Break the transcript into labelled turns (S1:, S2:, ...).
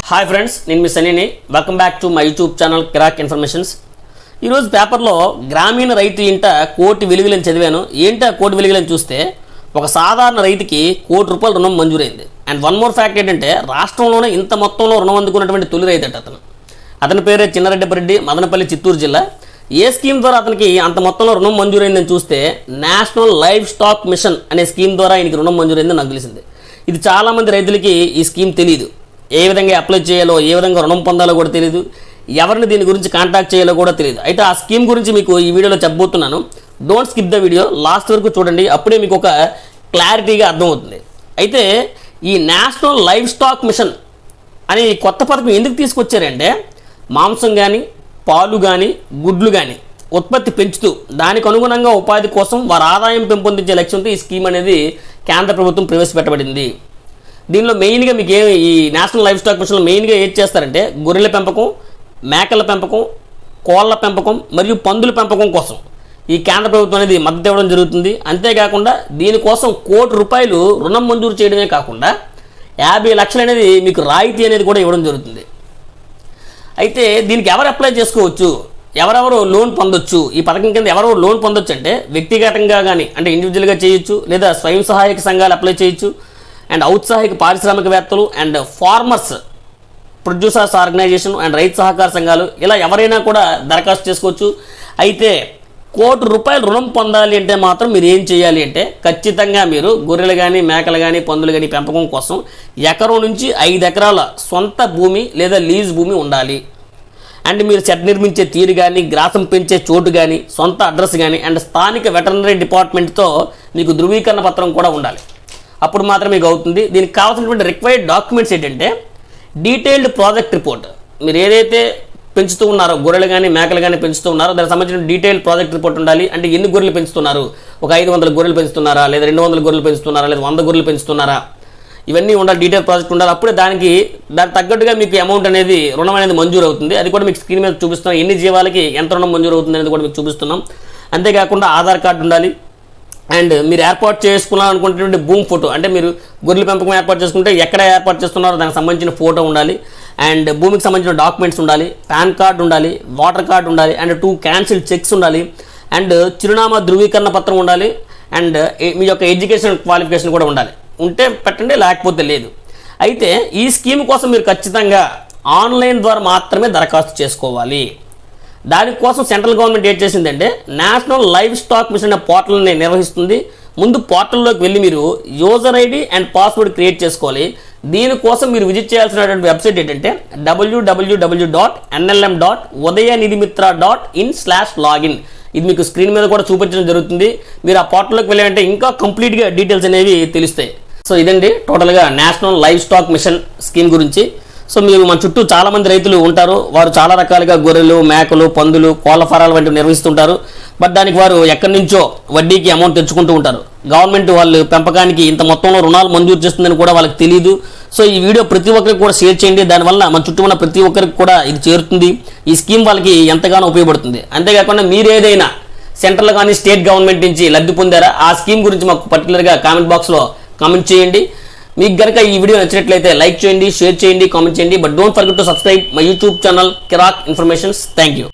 S1: Hi friends, నేను మీ సనీని. Welcome back to my YouTube channel Kirak informations. ఈరోజు పేపర్లో గ్రామీణ రైతు ఇంట కోటి వెలుగులని చదివాను. ఏంటి ఆ కోటి వెలుగులని చూస్తే ఒక సాధారణ రైతుకి ₹1,00,00,000 రుణం మంజూరైంది. అండ్ వన్ మోర్ ఫ్యాక్ట్ ఏంటంటే రాష్ట్రంలోనే ఇంత మొత్తంలో రుణం అందుకున్నటువంటి తొలి రైతు అట అతని పేరే చిన్నరెడ్డిపరెడ్డి, మదనపల్లి, చిత్తూరు జిల్లా. ఏ స్కీమ్ ద్వారా అతనికి అంత మొత్తంలో రుణం మంజూరైందని చూస్తే నేషనల్ లైవ్ స్టాక్ మిషన్ అనే స్కీమ్ ద్వారా ఆయనకి రుణం మంజూరైందని నాకు తెలిసింది. ఇది చాలామంది రైతులకి ఈ స్కీమ్ తెలియదు. ఏ విధంగా అప్లై చేయాలో, ఏ విధంగా రుణం పొందాలో కూడా తెలియదు, ఎవరిని దీని గురించి కాంటాక్ట్ చేయాలో కూడా తెలియదు. అయితే ఆ స్కీమ్ గురించి మీకు ఈ వీడియోలో చెప్పబోతున్నాను. Don't skip the video, last వరకు చూడండి, అప్పుడే మీకు ఒక క్లారిటీగా అర్థమవుతుంది. అయితే ఈ నేషనల్ లైవ్ స్టాక్ మిషన్ అనే కొత్త పథకం ఎందుకు తీసుకొచ్చారంటే మాంసం కానీ, పాలు కానీ, గుడ్లు కానీ ఉత్పత్తి పెంచుతూ దానికి అనుగుణంగా ఉపాధి కోసం వారి ఆదాయం పెంపొందించే లక్ష్యంతో ఈ స్కీమ్ అనేది కేంద్ర ప్రభుత్వం ప్రవేశపెట్టబడింది. దీనిలో మెయిన్గా మీకు ఈ నేషనల్ లైవ్ స్టాక్ మిషన్లో మెయిన్గా ఏం చేస్తారంటే గొర్రెల పెంపకం, మేకల పెంపకం, కోళ్ల పెంపకం మరియు పందుల పెంపకం కోసం ఈ కేంద్ర ప్రభుత్వం అనేది మద్దతు ఇవ్వడం జరుగుతుంది. అంతేకాకుండా దీనికోసం ₹1,00,00,000 రుణం మంజూరు చేయడమే కాకుండా 50 లక్షలు అనేది మీకు రాయితీ అనేది కూడా ఇవ్వడం జరుగుతుంది. అయితే దీనికి ఎవరు అప్లై చేసుకోవచ్చు, ఎవరెవరు లోన్ పొందొచ్చు, ఈ పథకం కింద ఎవరెవరు లోన్ పొందొచ్చు అంటే వ్యక్తిగతంగా కానీ అంటే ఇండివిజువల్గా చేయొచ్చు, లేదా స్వయం సహాయక సంఘాలు అప్లై చేయొచ్చు, అండ్ ఔత్సాహిక పారిశ్రామికవేత్తలు, and farmers producers organisation, and రైతు సహకార సంఘాలు, ఇలా ఎవరైనా కూడా దరఖాస్తు చేసుకోవచ్చు. అయితే ₹1,00,00,000 రుణం పొందాలి అంటే మాత్రం మీరు ఏం చేయాలి అంటే ఖచ్చితంగా మీరు గొర్రెలు కానీ, మేకలు కానీ, పందులు కానీ పెంపకం కోసం ఎకరం నుంచి 5 ఎకరాల సొంత భూమి లేదా లీజ్ భూమి ఉండాలి. అండ్ మీరు షెడ్ నిర్మించే తీరు కానీ, గ్రాసం పెంచే చోటు కానీ, సొంత అడ్రస్ కానీ, అండ్ స్థానిక వెటర్నరీ డిపార్ట్మెంట్తో మీకు ధృవీకరణ పత్రం కూడా ఉండాలి. అప్పుడు మాత్రమే మీకు అవుతుంది. దీనికి కావాల్సినటువంటి రిక్వైర్డ్ డాక్యుమెంట్స్ ఏంటంటే డీటెయిల్డ్ ప్రాజెక్ట్ రిపోర్ట్. మీరు ఏదైతే పెంచుతూ ఉన్నారో, గొర్రెలు కానీ మేకలు కానీ పెంచుతూ ఉన్నారో దానికి సంబంధించిన డీటెయిల్డ్ ప్రాజెక్ట్ రిపోర్ట్ ఉండాలి. అంటే ఎన్ని గొర్రెలు పెంచుతున్నారు, ఒక 500 గొర్రెలు పెంచుతున్నారా, లేదా 200 గొర్రెలు పెంచుతున్నారా, లేదా 100 గొర్రెలు పెంచుతున్నారా, ఇవన్నీ ఉండాలి. డీటెయిల్ ప్రాజెక్ట్ ఉండాలి. అప్పుడే దానికి తగ్గట్టుగా మీకు అమౌంట్ అనేది, రుణం అనేది మంజూరు అవుతుంది. అది కూడా మీకు స్క్రీన్ మీద చూపిస్తున్నాం. ఎన్ని జీవాలకి ఎంత రుణం మంజూరు అవుతుంది అనేది కూడా మీకు చూపిస్తున్నాం. అంతేకాకుండా ఆధార్ కార్డు ఉండాలి. అండ్ మీరు ఏర్పాటు చేసుకోవాలనుకునేటువంటి భూమి ఫోటో, అంటే మీరు గొర్రెల పెంపకం ఏర్పాటు చేసుకుంటే ఎక్కడ ఏర్పాటు చేస్తున్నారో దానికి సంబంధించిన ఫోటో ఉండాలి. అండ్ భూమికి సంబంధించిన డాక్యుమెంట్స్ ఉండాలి. పాన్ కార్డు ఉండాలి, వాటర్ కార్డు ఉండాలి, అండ్ 2 క్యాన్సిల్డ్ చెక్స్ ఉండాలి, అండ్ చిరునామా ధృవీకరణ పత్రం ఉండాలి, అండ్ మీ యొక్క ఎడ్యుకేషన్ క్వాలిఫికేషన్ కూడా ఉండాలి. ఉంటే పెట్టండి, లేకపోతే లేదు. అయితే ఈ స్కీమ్ కోసం మీరు ఖచ్చితంగా ఆన్లైన్ ద్వారా మాత్రమే దరఖాస్తు చేసుకోవాలి. దానికోసం సెంట్రల్ గవర్నమెంట్ ఏం చేసిందంటే నేషనల్ లైవ్ స్టాక్ మిషన్ అనే పోర్టల్ని నిర్వహిస్తుంది. ముందు పోర్టల్లోకి వెళ్ళి మీరు user ID and password create చేసుకోవాలి. దీనికోసం మీరు విజిట్ చేయాల్సినటువంటి వెబ్సైట్ ఏంటంటే www.nlm.udayanidhimitra.in/login. ఇది మీకు స్క్రీన్ మీద కూడా చూపించడం జరుగుతుంది. మీరు ఆ పోర్టల్లోకి వెళ్ళాలంటే ఇంకా కంప్లీట్గా డీటెయిల్స్ అనేవి తెలుస్తాయి. సో ఇదండి టోటల్గా national live stock machine scheme గురించి. సో మీరు మన చుట్టూ చాలామంది రైతులు ఉంటారు. వారు చాలా రకాలుగా గొర్రెలు, మేకలు, పందులు, కోళ్ల ఫారాలు వంటివి నిర్వహిస్తుంటారు. బట్ దానికి వారు ఎక్కడి నుంచో వడ్డీకి అమౌంట్ తెచ్చుకుంటూ ఉంటారు. గవర్నమెంట్ వాళ్ళు పెంపకానికి ఇంత మొత్తంలో రుణాలు మంజూరు చేస్తుందని కూడా వాళ్ళకి తెలియదు. సో ఈ వీడియో ప్రతి ఒక్కరికి కూడా షేర్ చేయండి. దానివల్ల మన చుట్టూ ఉన్న ప్రతి ఒక్కరికి కూడా ఇది చేరుతుంది. ఈ స్కీమ్ వాళ్ళకి ఎంతగానో ఉపయోగపడుతుంది. అంతేకాకుండా మీరు ఏదైనా సెంట్రల్ కానీ స్టేట్ గవర్నమెంట్ నుంచి లబ్ధి పొందారా, ఆ స్కీమ్ గురించి మాకు పర్టికులర్గా కామెంట్ బాక్స్లో కామెంట్ చేయండి. మీకు కనుక ఈ వీడియో నచ్చినట్లయితే లైక్ చేయండి, షేర్ చేయండి, కామెంట్ చేయండి. But don't forget to subscribe my YouTube channel Kirak informations. Thank you.